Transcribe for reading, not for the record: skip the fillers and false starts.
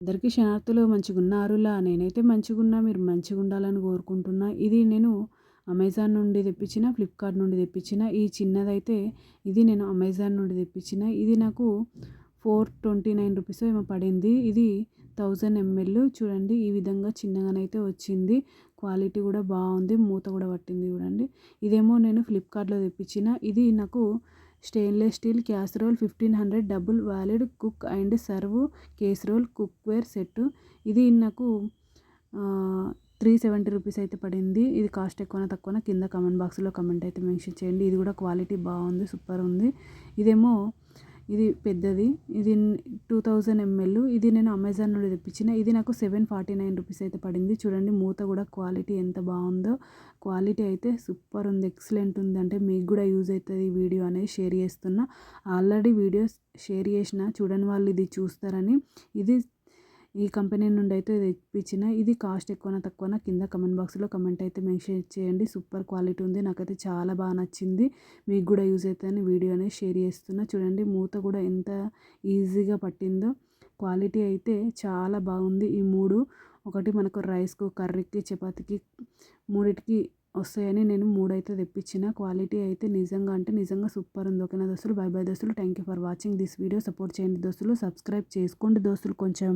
అందరికీ శనార్థులు మంచిగున్నారులా. నేనైతే మంచిగున్నా. మీరు మంచిగుండాలని కోరుకుంటున్నా. ఇది నేను అమెజాన్ నుండి తెప్పించిన, ఫ్లిప్‌కార్ట్ నుండి తెప్పించిన. ఈ చిన్నదైతే ఇది నేను అమెజాన్ నుండి తెప్పించిన. ఇది నాకు 429 రూపీసో ఏమో పడింది. ఇది 1000 ఎంఎల్ చూడండి. ఈ విధంగా చిన్నగానైతే వచ్చింది. క్వాలిటీ కూడా బాగుంది. మూత కూడా పట్టింది చూడండి. ఇదేమో నేను ఫ్లిప్‌కార్ట్‌లో తెప్పించిన. ఇది నాకు stainless steel casserole 1500 double walled cook and serve casserole cookware set. ఇది నాకు 370 రూపీస్ అయితే పడింది. ఇది కాస్ట్ ఎక్కువనా తక్కువనా కింద కామెంట్ బాక్స్లో కామెంట్ అయితే మెన్షన్ చేయండి. ఇది కూడా క్వాలిటీ బాగుంది, సూపర్ ఉంది. ఇదేమో ఇది పెద్దది, ఇది 2000 ఎంఎల్. ఇది నేను అమెజాన్ నుండి తెప్పించిన. ఇది నాకు 749 రూపీస్ అయితే పడింది. చూడండి మూత కూడా క్వాలిటీ ఎంత బాగుందో. క్వాలిటీ అయితే సూపర్ ఉంది, ఎక్సలెంట్ ఉంది. అంటే మీకు కూడా యూజ్ అవుతుంది ఈ వీడియో అనేది షేర్ చేస్తున్నా. ఆల్రెడీ వీడియోస్ షేర్ చేసిన, చూడని వాళ్ళు ఇది చూస్తారని ఇది ఈ కంపెనీ నుండి అయితే తెప్పించిన. ఇది కాస్ట్ ఎక్కువనా తక్కువనా కింద కమెంట్ బాక్స్లో కమెంట్ అయితే మెన్షన్ చేయండి. సూపర్ క్వాలిటీ ఉంది, నాకైతే చాలా బాగా నచ్చింది. మీకు కూడా యూజ్ అవుతుందని వీడియో అనేది షేర్ చేస్తున్నా. చూడండి మూత కూడా ఎంత ఈజీగా పట్టిందో. క్వాలిటీ అయితే చాలా బాగుంది. ఈ మూడు ఒకటి మనకు రైస్కు, కర్రీకి, చపాతీకి మూడిటికి వస్తాయని నేను 3 అయితే తెప్పించిన. క్వాలిటీ అయితే నిజంగా అంటే నిజంగా సూపర్ ఉంది. ఓకేనా దోస్తులు, బై బై దోస్తులు. Thank you for watching this video. Support చేయండి దోస్తులు, సబ్స్క్రైబ్ చేసుకోండి దోస్తులు కొంచెం.